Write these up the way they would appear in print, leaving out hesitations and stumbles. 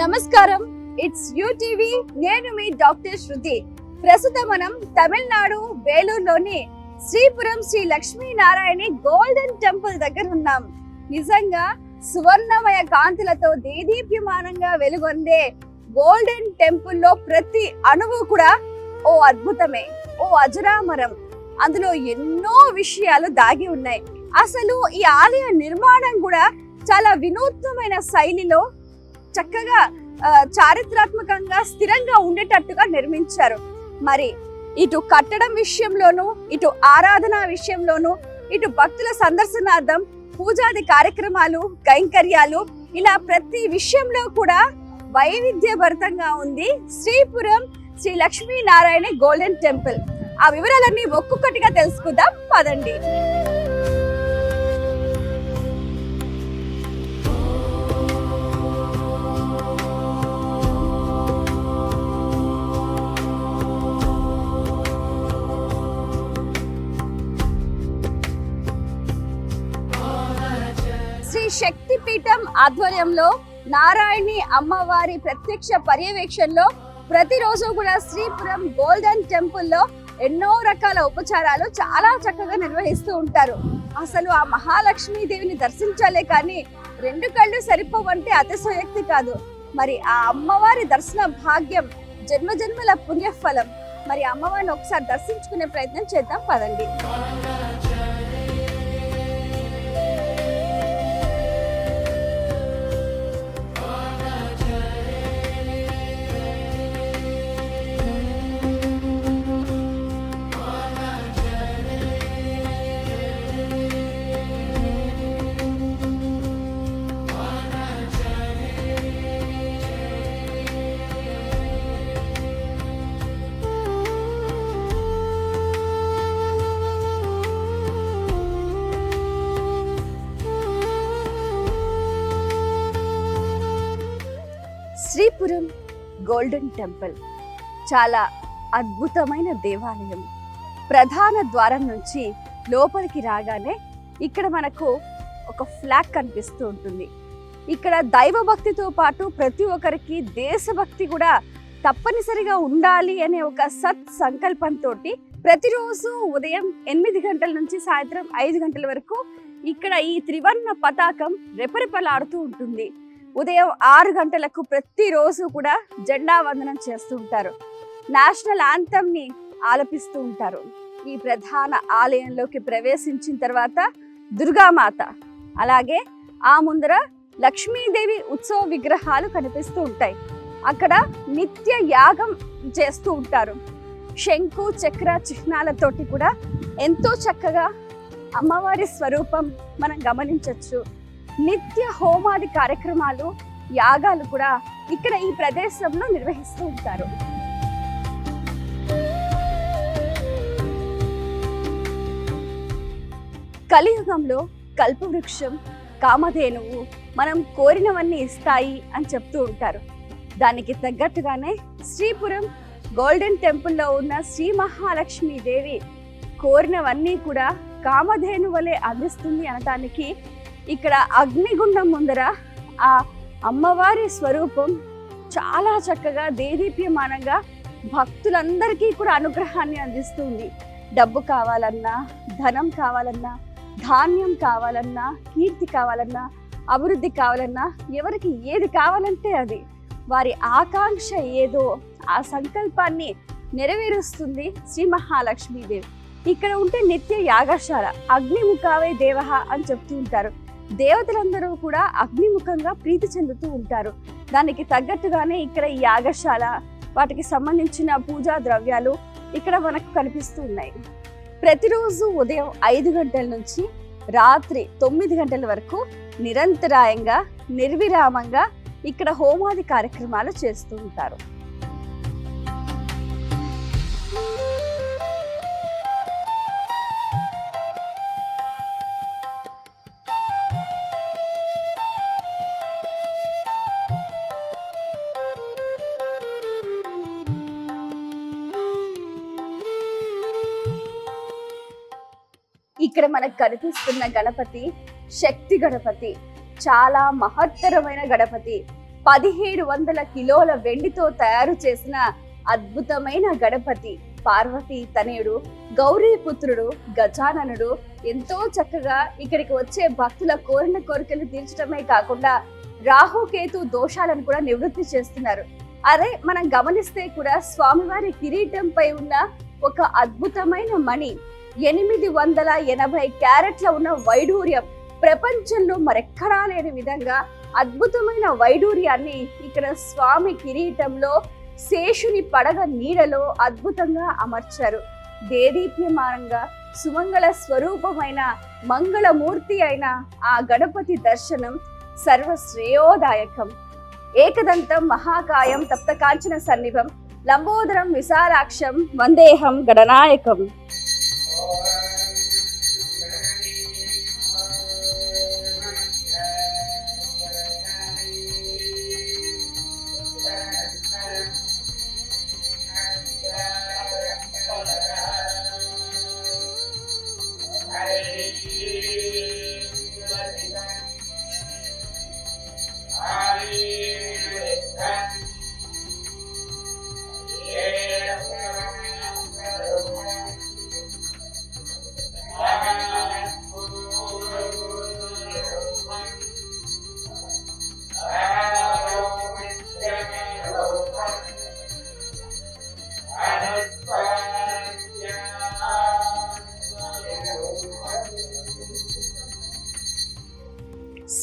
నమస్కారం, it's UTV. నేను మీ doctor శృతి. ప్రస్తుతం మనం తమిళనాడు వేలూరులోని శ్రీపురం శ్రీ లక్ష్మీనారాయణి గోల్డెన్ టెంపుల్ దగ్గర ఉన్నాం. నిజంగా సువర్ణమయ కాంతులతో దేదీప్యమానంగా వెలుగొందే గోల్డెన్ టెంపుల్ లో ప్రతి అణువు కూడా ఓ అద్భుతమే, ఓ అజరామరం. అందులో ఎన్నో విషయాలు దాగి ఉన్నాయి. అసలు ఈ ఆలయ నిర్మాణం కూడా చాలా వినూత్నమైన శైలిలో చక్కగా చారిత్రాత్మకంగా స్థిరంగా ఉండేటట్టుగా నిర్మించారు. మరి ఇటు కట్టడం విషయంలోనూ, ఇటు ఆరాధన విషయంలోనూ, ఇటు భక్తుల సందర్శనార్థం పూజాది కార్యక్రమాలు, కైంకర్యాలు, ఇలా ప్రతి విషయంలో కూడా వైవిధ్యభరితంగా ఉంది శ్రీపురం శ్రీ లక్ష్మీనారాయణ గోల్డెన్ టెంపుల్. ఆ వివరాలన్నీ ఒక్కొక్కటిగా తెలుసుకుందాం, పదండి. శ్రీ శక్తి పీఠం ఆధ్వర్యంలో నారాయణి అమ్మవారి ప్రత్యక్ష పర్యవేక్షణలో ప్రతిరోజు కూడా శ్రీపురం గోల్డెన్ టెంపుల్ లో ఎన్నో రకాల ఉపచారాలు చాలా చక్కగా నిర్వహిస్తూ ఉంటారు. అసలు ఆ మహాలక్ష్మీదేవిని దర్శించాలే కానీ రెండు కళ్ళు సరిపోవంటే అతిశయోక్తి కాదు. మరి ఆ అమ్మవారి దర్శన భాగ్యం జన్మ జన్మల పుణ్యఫలం. మరి అమ్మవారిని ఒకసారి దర్శించుకునే ప్రయత్నం చేద్దాం, పదండి. శ్రీపురం గోల్డెన్ టెంపుల్ చాలా అద్భుతమైన దేవాలయం. ప్రధాన ద్వారం నుంచి లోపలికి రాగానే ఇక్కడ మనకు ఒక ఫ్లాగ్ కనిపిస్తూ ఉంటుంది. ఇక్కడ దైవ భక్తితో పాటు ప్రతి ఒక్కరికి దేశభక్తి కూడా తప్పనిసరిగా ఉండాలి అనే ఒక సత్ సంకల్పంతో ప్రతిరోజు ఉదయం 8 గంటల నుంచి సాయంత్రం 5 గంటల వరకు ఇక్కడ ఈ త్రివర్ణ పతాకం రెపరెపలాడుతూ ఉంటుంది. ఉదయం 6 గంటలకు ప్రతిరోజు కూడా జెండా వందనం చేస్తూ ఉంటారు. నేషనల్ యాంథమ్ ని ఆలపిస్తూ ఉంటారు. ఈ ప్రధాన ఆలయంలోకి ప్రవేశించిన తర్వాత దుర్గామాత, అలాగే ఆ ముందర లక్ష్మీదేవి ఉత్సవ విగ్రహాలు కనిపిస్తూ ఉంటాయి. అక్కడ నిత్య యాగం చేస్తూ ఉంటారు. శంకు చక్ర చిహ్నాలతోటి కూడా ఎంతో చక్కగా అమ్మవారి స్వరూపం మనం గమనించవచ్చు. నిత్య హోమాది కార్యక్రమాలు, యాగాలు కూడా ఇక్కడ ఈ ప్రదేశంలో నిర్వహిస్తూ ఉంటారు. కలియుగంలో కల్పవృక్షం కామధేనువు మనం కోరినవన్నీ ఇస్తాయి అని చెప్తూ ఉంటారు. దానికి తగ్గట్టుగానే శ్రీపురం గోల్డెన్ టెంపుల్లో ఉన్న శ్రీ మహాలక్ష్మీదేవి కోరినవన్నీ కూడా కామధేను వలె అందిస్తుంది అనటానికి ఇక్కడ అగ్నిగుండం ముందర ఆ అమ్మవారి స్వరూపం చాలా చక్కగా దేదీప్యమానంగా భక్తులందరికీ కూడా అనుగ్రహాన్ని అందిస్తుంది. డబ్బు కావాలన్నా, ధనం కావాలన్నా, ధాన్యం కావాలన్నా, కీర్తి కావాలన్నా, అభివృద్ధి కావాలన్నా, ఎవరికి ఏది కావాలంటే అది, వారి ఆకాంక్ష ఏదో ఆ సంకల్పాన్ని నెరవేరుస్తుంది శ్రీ మహాలక్ష్మీదేవి. ఇక్కడ ఉంటే నిత్య యాగశాల, అగ్నిముఖావై దేవః అని చెప్తూ ఉంటారు. దేవతలందరూ కూడా అగ్నిముఖంగా ప్రీతి చెందుతూ ఉంటారు. దానికి తగ్గట్టుగానే ఇక్కడ ఈ యాగశాల, వాటికి సంబంధించిన పూజా ద్రవ్యాలు ఇక్కడ మనకు కనిపిస్తూ ఉన్నాయి. ప్రతిరోజు ఉదయం 5 గంటల నుంచి రాత్రి 9 గంటల వరకు నిరంతరాయంగా నిర్విరామంగా ఇక్కడ హోమాది కార్యక్రమాలు చేస్తూ ఉంటారు. ఇక్కడ మనకు కనిపిస్తున్న గణపతి శక్తి గణపతి, చాలా మహత్తరమైన గణపతి. 1700 కిలోల వెండితో తయారు చేసిన అద్భుతమైన గణపతి, పార్వతీ తనయుడు, గౌరీపుత్రుడు, గజాననుడు ఎంతో చక్కగా ఇక్కడికి వచ్చే భక్తుల కోరిన కోరికలు తీర్చడమే కాకుండా రాహుకేతు దోషాలను కూడా నివృత్తి చేస్తున్నారు. అదే మనం గమనిస్తే కూడా స్వామివారి కిరీటంపై ఉన్న ఒక అద్భుతమైన మణి, 880 క్యారెట్ల ఉన్న వైడూర్యం, ప్రపంచంలో మరెక్కడా లేని విధంగా అద్భుతమైన వైడూర్యాన్ని ఇక్కడ స్వామి కిరీటంలో శేషుని పడగ నీడలో అద్భుతంగా అమర్చారు. దేదీప్యమానంగా సుమంగళ స్వరూపమైన మంగళమూర్తి అయిన ఆ గణపతి దర్శనం సర్వశ్రేయోదాయకం. ఏకదంతం మహాకాయం తప్తకాంచన సన్నిభం లంబోదరం విశాలాక్షం వందేహం గణనాయకం.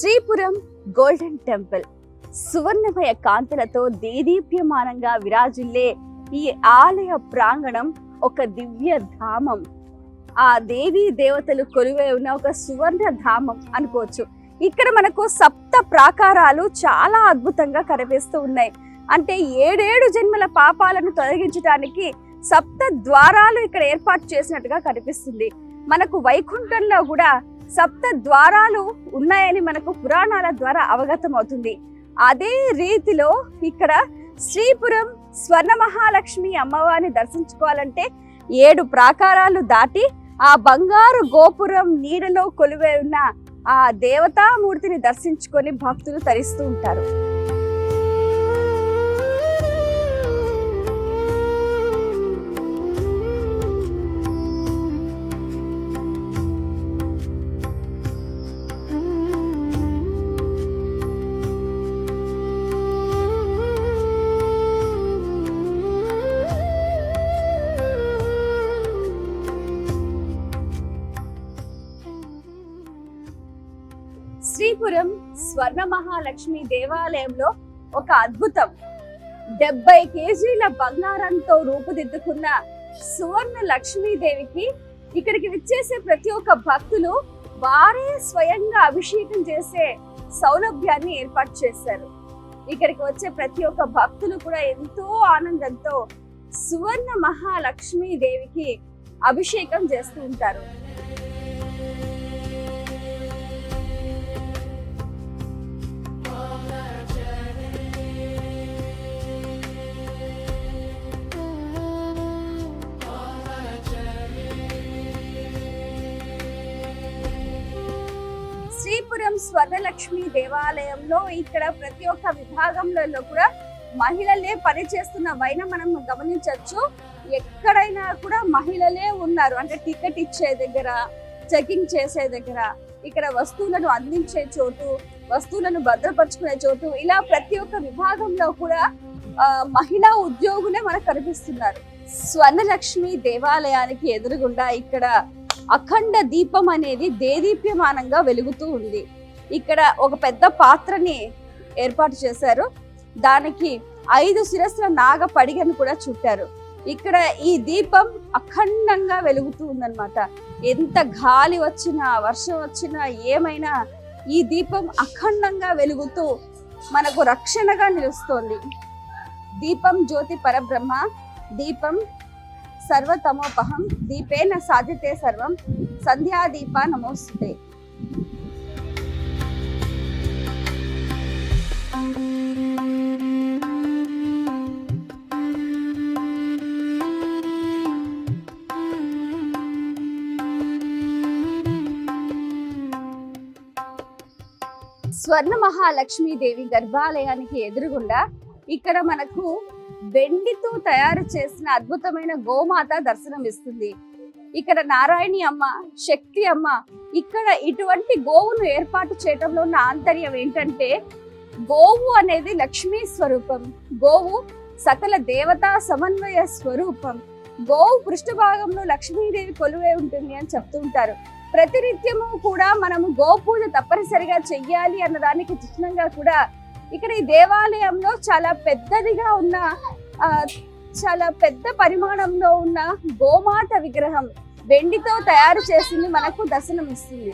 శ్రీపురం గోల్డెన్ టెంపుల్ సువర్ణమయ కాంతులతో దేదీప్యమానంగా విరాజిల్లే ఈ ఆలయ ప్రాంగణం ఒక దివ్య ధామం. ఆ దేవీ దేవతలు కొలువై ఉన్న ఒక సువర్ణ ధామం అనుకోవచ్చు. ఇక్కడ మనకు సప్త ప్రాకారాలు చాలా అద్భుతంగా కనిపిస్తూ ఉన్నాయి. అంటే 7 జన్మల పాపాలను తొలగించడానికి సప్త ద్వారాలు ఇక్కడ ఏర్పాటు చేసినట్టుగా కనిపిస్తుంది. మనకు వైకుంఠంలో కూడా సప్త ద్వారాలు ఉన్నాయని మనకు పురాణాల ద్వారా అవగతం అవుతుంది. అదే రీతిలో ఇక్కడ శ్రీపురం స్వర్ణ మహాలక్ష్మి అమ్మవారిని దర్శించుకోవాలంటే 7 ప్రాకారాలు దాటి ఆ బంగారు గోపురం నీడలో కొలువై ఉన్న ఆ దేవతామూర్తిని దర్శించుకొని భక్తులు తరిస్తూ ఉంటారు. శ్రీపురం స్వర్ణ మహాలక్ష్మి దేవాలయంలో ఒక అద్భుతం, 70 కేజీల బంగారంతో రూపుదిద్దుకున్న సువర్ణ లక్ష్మీదేవికి ఇక్కడికి విచ్చేసే ప్రతి ఒక్క భక్తులు వారే స్వయంగా అభిషేకం చేసే సౌలభ్యాన్ని ఏర్పాటు చేశారు. ఇక్కడికి వచ్చే ప్రతి ఒక్క భక్తులు కూడా ఎంతో ఆనందంతో సువర్ణ మహాలక్ష్మీదేవికి అభిషేకం చేస్తూ ఉంటారు. శ్రీపురం స్వర్ణలక్ష్మి దేవాలయంలో ఇక్కడ ప్రతి ఒక్క విభాగంలో కూడా మహిళలే పనిచేస్తున్న వైన మనం గమనించవచ్చు. ఎక్కడైనా కూడా మహిళలే ఉన్నారు. అంటే టికెట్ ఇచ్చే దగ్గర, చెకింగ్ చేసే దగ్గర, ఇక్కడ వస్తువులను అందించే చోటు, వస్తువులను భద్రపరుచుకునే చోటు, ఇలా ప్రతి ఒక్క విభాగంలో కూడా మహిళా ఉద్యోగులే మనకు కనిపిస్తున్నారు. స్వర్ణలక్ష్మి దేవాలయానికి ఎదురుగుండా ఇక్కడ అఖండ దీపం అనేది దేదీప్యమానంగా వెలుగుతూ ఉంది. ఇక్కడ ఒక పెద్ద పాత్రని ఏర్పాటు చేశారు. దానికి 5 శిరస్సుల నాగ పడిగను కూడా చుట్టారు. ఇక్కడ ఈ దీపం అఖండంగా వెలుగుతూ ఉందన్నమాట. ఎంత గాలి వచ్చినా, వర్షం వచ్చినా, ఏమైనా ఈ దీపం అఖండంగా వెలుగుతూ మనకు రక్షణగా నిలుస్తోంది. దీపం జ్యోతి పరబ్రహ్మ, దీపం సర్వతమోపహం, దీపేన సాధితే సర్వం, సంధ్యాదీప నమోస్తుతే. స్వర్ణ మహాలక్ష్మీదేవి గర్భాలయానికి ఎదురుగుండా ఇక్కడ మనకు వెండితో తయారు చేసిన అద్భుతమైన గోమాత దర్శనం ఇస్తుంది. ఇక్కడ నారాయణి అమ్మ, శక్తి అమ్మ, ఇక్కడ ఇటువంటి గోవును ఏర్పాటు చేయడంలో ఉన్న ఆంతర్యం ఏంటంటే, గోవు అనేది లక్ష్మీ స్వరూపం, గోవు సకల దేవతా సమన్వయ స్వరూపం, గోవు పృష్ఠభాగంలో లక్ష్మీదేవి కొలువై ఉంటుంది అని చెప్తూ ఉంటారు. ప్రతినిత్యము కూడా మనము గోపూజ తప్పనిసరిగా చెయ్యాలి అన్నదానికి చిహ్నంగా కూడా ఇక్కడ ఈ దేవాలయంలో చాలా పెద్దదిగా ఉన్న చాలా పెద్ద పరిమాణంలో ఉన్న గోమాత విగ్రహం వెండితో తయారు చేసింది మనకు దర్శనం ఇస్తుంది.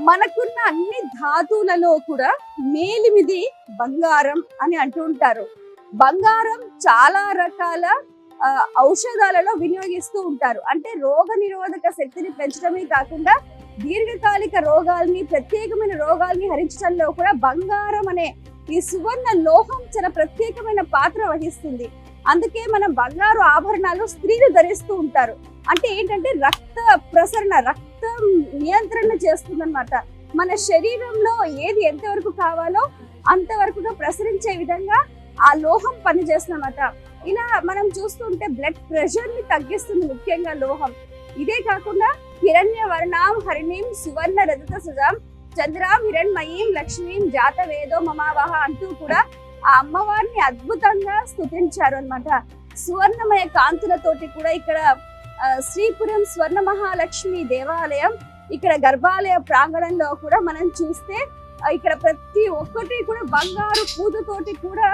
మనకున్న అన్ని ధాతువులలో కూడా మేలిమిది బంగారం అని అంటూ ఉంటారు. బంగారం చాలా రకాల ఔషధాలలో వినియోగిస్తూ ఉంటారు. అంటే రోగ నిరోధక శక్తిని పెంచడమే కాకుండా దీర్ఘకాలిక రోగాల్ని, ప్రత్యేకమైన రోగాల్ని హరించడంలో కూడా బంగారం అనే ఈ సువర్ణ లోహం చాలా ప్రత్యేకమైన పాత్ర వహిస్తుంది. అందుకే మనం బంగారు ఆభరణాలు స్త్రీలు ధరిస్తూ ఉంటారు. అంటే ఏంటంటే రక్త ప్రసరణ, రక్తం నియంత్రణ చేస్తుందన్నమాట. మన శరీరంలో ఏది ఎంతవరకు కావాలో అంతవరకుగా ప్రసరించే విధంగా ఆ లోహం పనిచేస్తుందన్నమాట. ఇలా మనం చూస్తుంటే బ్లడ్ ప్రెషర్ ని తగ్గిస్తుంది ముఖ్యంగా లోహం. ఇదే కాకుండా హిరణ్య వర్ణాం హరిణీం సువర్ణ రజత సుజాం చంద్రాం హిరణ్మయీం లక్ష్మీం జాత వేదో మమావహ అంటూ కూడా ఆ అమ్మవారిని అద్భుతంగా స్తుతించారు అన్నమాట. సువర్ణమయ కాంతులతోటి కూడా ఇక్కడ శ్రీపురం స్వర్ణ మహాలక్ష్మి దేవాలయం ఇక్కడ గర్భాలయ ప్రాంగణంలో కూడా మనం చూస్తే ఇక్కడ ప్రతి ఒక్కటి కూడా బంగారు పూజతోటి కూడా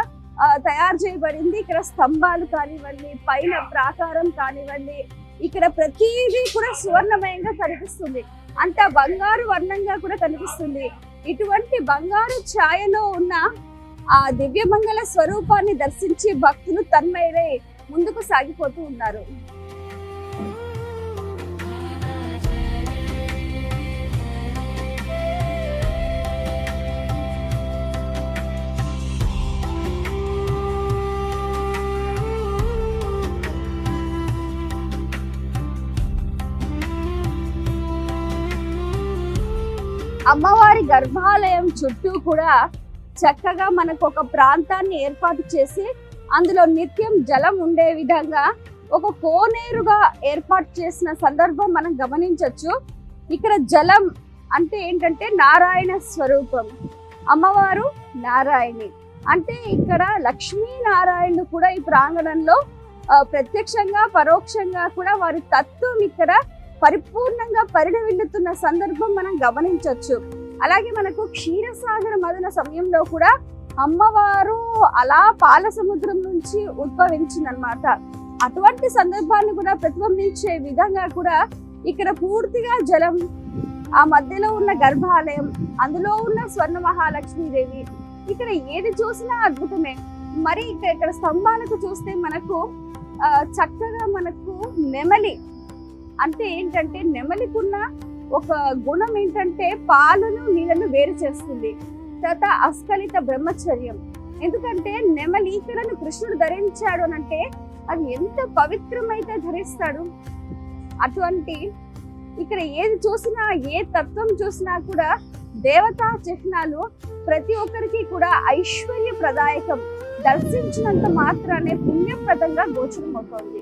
తయారు చేయబడింది. ఇక్కడ స్తంభాలు కానివ్వండి, పైన ప్రాకారం కానివ్వండి, ఇక్కడ ప్రతిదీ కూడా సువర్ణమయంగా కనిపిస్తుంది. అంత బంగారు వర్ణంగా కూడా కనిపిస్తుంది. ఇటువంటి బంగారు ఛాయలో ఉన్న ఆ దివ్యమంగళ స్వరూపాన్ని దర్శించి భక్తులు తన్మయులై ముందుకు సాగిపోతూ ఉన్నారు. అమ్మవారి గర్భాలయం చుట్టూ కూడా చక్కగా మనకు ఒక ప్రాంతాన్ని ఏర్పాటు చేసి అందులో నిత్యం జలం ఉండే విధంగా ఒక కోనేరుగా ఏర్పాటు చేసిన సందర్భం మనం గమనించవచ్చు. ఇక్కడ జలం అంటే ఏంటంటే నారాయణ స్వరూపం, అమ్మవారు నారాయణి. అంటే ఇక్కడ లక్ష్మీనారాయణుడు కూడా ఈ ప్రాంగణంలో ప్రత్యక్షంగా పరోక్షంగా కూడా వారి తత్వం ఇక్కడ పరిపూర్ణంగా పరిణమిల్లుతున్న సందర్భం మనం గమనించవచ్చు. అలాగే మనకు క్షీరసాగర మదన సమయంలో కూడా అమ్మవారు అలా పాల సముద్రం నుంచి ఉద్భవించిందనమాట. అటువంటి సందర్భాన్ని కూడా ప్రతిబింబించే విధంగా కూడా ఇక్కడ పూర్తిగా జలం, ఆ మధ్యలో ఉన్న గర్భాలయం, అందులో ఉన్న స్వర్ణ మహాలక్ష్మీదేవి, ఇక్కడ ఏది చూసినా అద్భుతమే. మరి ఇక్కడ స్తంభాలకు చూస్తే మనకు చక్కగా మనకు నెమలి, అంటే ఏంటంటే నెమలికున్న ఒక గుణం ఏంటంటే పాలను నీళ్ళను వేరు చేస్తుంది. తర్వాత అస్కలిత బ్రహ్మచర్యం. ఎందుకంటే నెమలి ఈకలను కృష్ణుడు ధరించాడు అని అంటే అది ఎంత పవిత్రమైతే ధరిస్తాడు. అటువంటి ఇక్కడ ఏది చూసినా, ఏ తత్వం చూసినా కూడా దేవతా చిహ్నాలు ప్రతి ఒక్కరికి కూడా ఐశ్వర్య ప్రదాయకం, దర్శించినంత మాత్రానే పుణ్యప్రదంగా గోచరమవుతోంది.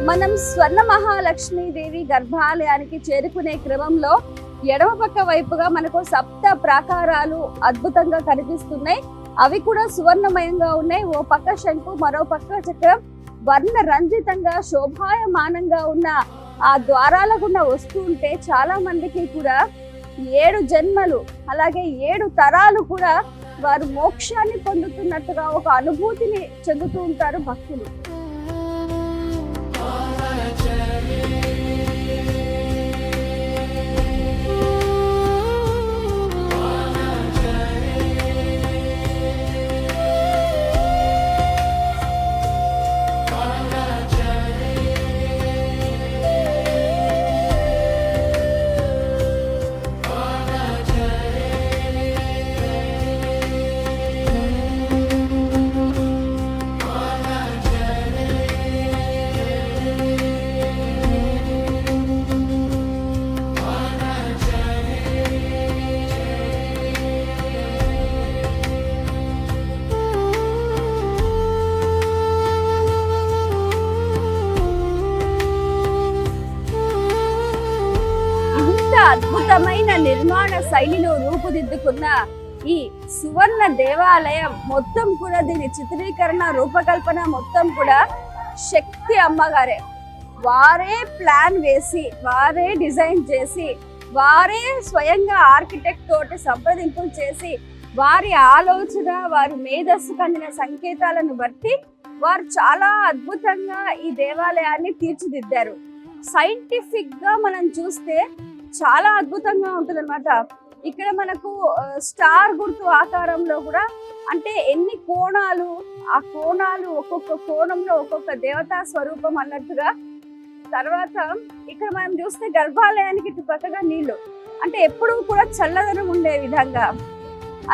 మనం స్వర్ణ మహాలక్ష్మీదేవి గర్భాలయానికి చేరుకునే క్రమంలో ఎడమ పక్క వైపుగా మనకు సప్త ప్రాకారాలు అద్భుతంగా కనిపిస్తున్నాయి. అవి కూడా సువర్ణమయంగా ఉన్నాయి. ఓ పక్క శంకు, మరో పక్క చక్రం, వర్ణ రంజితంగా శోభాయమానంగా ఉన్న ఆ ద్వారాల గుండా వస్తూ ఉంటే చాలా మందికి కూడా 7 జన్మలు అలాగే 7 తరాలు కూడా వారు మోక్షాన్ని పొందుతున్నట్టుగా ఒక అనుభూతిని చెందుతూ ఉంటారు భక్తులు. అద్భుతమైన నిర్మాణ శైలిలో రూపుదిద్దుకున్న ఈ సువర్ణ దేవాలయం మొత్తం కూడా, దీని చిత్రీకరణ రూపకల్పన మొత్తం కూడా శక్తి అమ్మగారే. వారే ప్లాన్ వేసి, వారే డిజైన్ చేసి, వారే స్వయంగా ఆర్కిటెక్ట్ తోటి సంప్రదింపులు చేసి, వారి ఆలోచన, వారి మేధస్సు కందిన సంకేతాలను బట్టి వారు చాలా అద్భుతంగా ఈ దేవాలయాన్ని తీర్చిదిద్దారు. సైంటిఫిక్ గా మనం చూస్తే చాలా అద్భుతంగా ఉంటుంది అనమాట. ఇక్కడ మనకు స్టార్ గుర్తు ఆకారంలో కూడా, అంటే ఎన్ని కోణాలు, ఆ కోణాలు ఒక్కొక్క కోణంలో ఒక్కొక్క దేవతా స్వరూపం అన్నట్టుగా. తర్వాత ఇక్కడ మనం చూస్తే గర్భాలయానికి ఇటు పక్కగా నీళ్లు, అంటే ఎప్పుడూ కూడా చల్లదనం ఉండే విధంగా.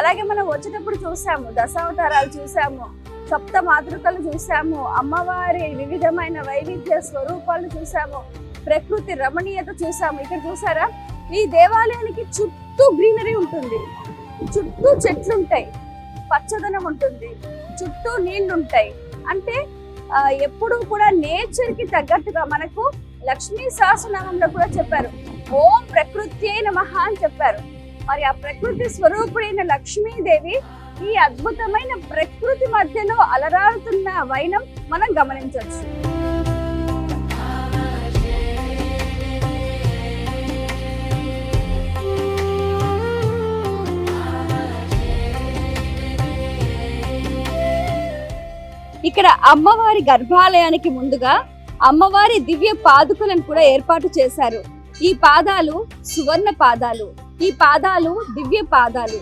అలాగే మనం వచ్చేటప్పుడు చూసాము దశావతారాలు చూసాము, సప్త మాతృకలు చూసాము, అమ్మవారి వివిధమైన వైవిధ్య స్వరూపాలు చూసాము, ప్రకృతి రమణీయత చూసాము. ఇక్కడ చూసారా, ఈ దేవాలయానికి చుట్టూ గ్రీనరీ ఉంటుంది, చుట్టూ చెట్లు ఉంటాయి, పచ్చదనం ఉంటుంది, చుట్టూ నీళ్లు ఉంటాయి. అంటే ఎప్పుడూ కూడా నేచర్ కి తగ్గట్టుగా మనకు లక్ష్మీ సహస్రనామంలో కూడా చెప్పారు, ఓం ప్రకృత్యై నమః అని చెప్పారు. మరి ఆ ప్రకృతి స్వరూపుడైన లక్ష్మీదేవి ఈ అద్భుతమైన ప్రకృతి మధ్యలో అలరాడుతున్న వైనం మనం గమనించవచ్చు. ఇక్కడ అమ్మవారి గర్భాలయానికి ముందుగా అమ్మవారి దివ్య పాదుకలను కూడా ఏర్పాటు చేశారు. ఈ పాదాలు సువర్ణ పాదాలు, ఈ పాదాలు దివ్య పాదాలు,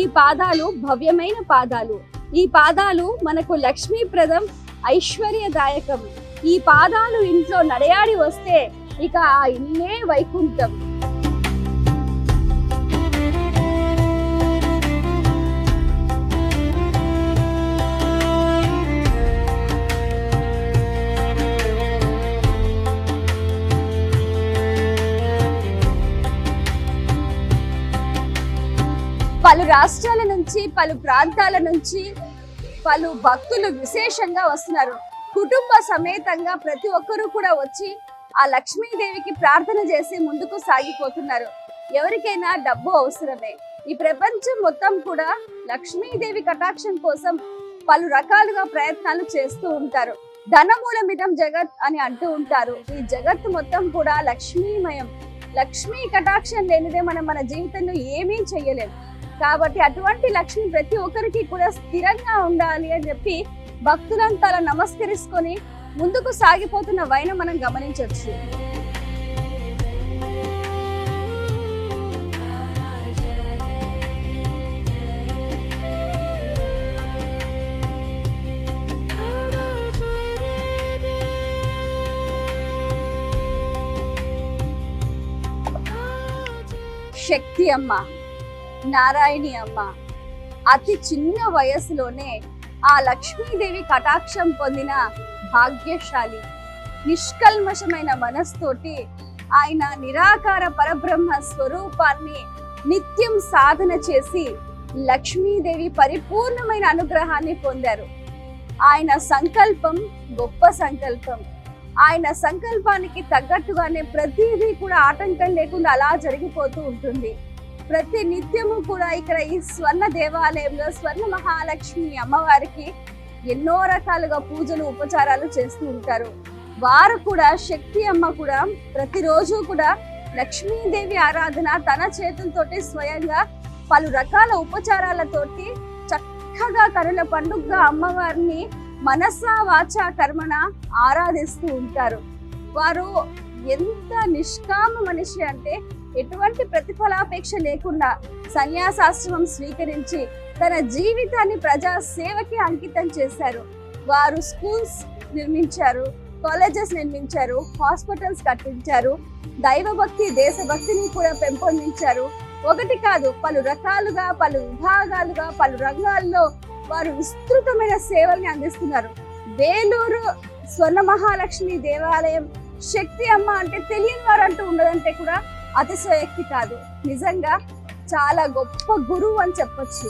ఈ పాదాలు భవ్యమైన పాదాలు, ఈ పాదాలు మనకు లక్ష్మీప్రదం, ఐశ్వర్యదాయకం. ఈ పాదాలు ఇంట్లో నడయాడి వస్తే ఇక ఆ ఇల్లే వైకుంఠం. పలు రాష్ట్రాల నుంచి, పలు ప్రాంతాల నుంచి పలు భక్తులు విశేషంగా వస్తున్నారు. కుటుంబ సమేతంగా ప్రతి ఒక్కరూ కూడా వచ్చి ఆ లక్ష్మీదేవికి ప్రార్థన చేసి ముందుకు సాగిపోతున్నారు. ఎవరికైనా డబ్బు అవసరమే. ఈ ప్రపంచం మొత్తం కూడా లక్ష్మీదేవి కటాక్షం కోసం పలు రకాలుగా ప్రయత్నాలు చేస్తూ ఉంటారు. ధనమూలమిదం జగత్ అని అంటూ ఉంటారు. ఈ జగత్తు మొత్తం కూడా లక్ష్మీమయం. లక్ష్మీ కటాక్షం లేనిదే మనం మన జీవితంలో ఏమీ చెయ్యలేము. కాబట్టి అటువంటి లక్ష్మి ప్రతి ఒక్కరికి కూడా స్థిరంగా ఉండాలి అని చెప్పి భక్తులంతా అలా నమస్కరించుకొని ముందుకు సాగిపోతున్న వైనం మనం గమనించవచ్చు. శక్తి అమ్మ, నారాయణి అమ్మ అతి చిన్న వయసులోనే ఆ లక్ష్మీదేవి కటాక్షం పొందిన భాగ్యశాలి. నిష్కల్మషమైన మనస్తోటి ఆయన నిరాకార పరబ్రహ్మ స్వరూపాన్ని నిత్యం సాధన చేసి లక్ష్మీదేవి పరిపూర్ణమైన అనుగ్రహాన్ని పొందారు. ఆయన సంకల్పం గొప్ప సంకల్పం. ఆయన సంకల్పానికి తగ్గట్టుగానే ప్రతిదీ కూడా ఆటంకం లేకుండా అలా జరిగిపోతూ ఉంటుంది. ప్రతి నిత్యము కూడా ఇక్కడ ఈ స్వర్ణ దేవాలయంలో స్వర్ణ మహాలక్ష్మి అమ్మవారికి ఎన్నో రకాలుగా పూజలు ఉపచారాలు చేస్తూ ఉంటారు. వారు కూడా శక్తి అమ్మ కూడా ప్రతిరోజు కూడా లక్ష్మీదేవి ఆరాధన తన చేతులతోటి స్వయంగా పలు రకాల ఉపచారాలతోటి చక్కగా కనుల పండుగగా అమ్మవారిని మనసా వాచ కర్మణ ఆరాధిస్తూ ఉంటారు. వారు ఎంత నిష్కామ మనిషి అంటే ఎటువంటి ప్రతిఫలాపేక్ష లేకుండా సన్యాసాశ్రమం స్వీకరించి తన జీవితాన్ని ప్రజా సేవకి అంకితం చేశారు. వారు స్కూల్స్ నిర్మించారు, కాలేజెస్ నిర్మించారు, హాస్పిటల్స్ కట్టించారు, దైవభక్తి దేశభక్తిని కూడా పెంపొందించారు. ఒకటి కాదు, పలు రకాలుగా పలు విభాగాలుగా పలు రంగాల్లో వారు విస్తృతమైన సేవల్ని అందిస్తున్నారు. వేలూరు స్వర్ణ మహాలక్ష్మి దేవాలయం శక్తి అమ్మ అంటే తెలియని వారు అంటూ ఉండదంటే కూడా అతిశయోక్తి కాదు. నిజంగా చాలా గొప్ప గురువు అని చెప్పొచ్చు.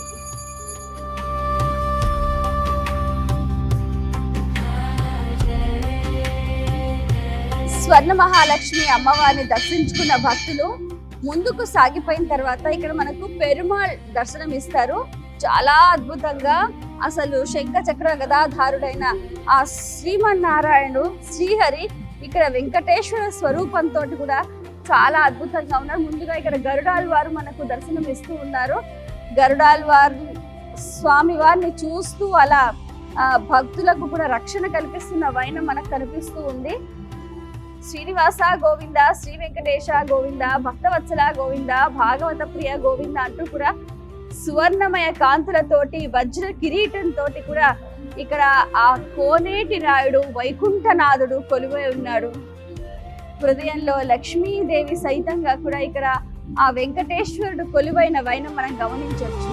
స్వర్ణ మహాలక్ష్మి అమ్మవారిని దర్శించుకున్న భక్తులు ముందుకు సాగిపోయిన తర్వాత ఇక్కడ మనకు పెరుమాళ్ దర్శనం ఇస్తారు. చాలా అద్భుతంగా అసలు శంఖ చక్ర గదాధారుడైన ఆ శ్రీమన్నారాయణుడు శ్రీహరి ఇక్కడ వెంకటేశ్వర స్వరూపంతో కూడా చాలా అద్భుతంగా ఉన్నారు. ముందుగా ఇక్కడ గరుడాల్ వారు మనకు దర్శనం ఇస్తూ ఉన్నారు. గరుడాల్ వారు స్వామి వారిని చూస్తూ అలా భక్తులకు కూడా రక్షణ కల్పిస్తున్న వైనం మనకు కనిపిస్తూ ఉంది. శ్రీనివాస గోవింద, శ్రీ వెంకటేశ గోవింద, భక్తవత్సల గోవింద, భాగవత ప్రియ గోవింద అంటూ కూడా సువర్ణమయ కాంతులతోటి వజ్ర కిరీటంతో కూడా ఇక్కడ ఆ కోనేటి రాయుడు వైకుంఠనాథుడు కొలువై ఉన్నాడు. హృదయంలో లక్ష్మీదేవి సైతంగా కూడా ఇక్కడ ఆ వెంకటేశ్వరుడు కొలువైన వైనం మనం గమనించవచ్చు.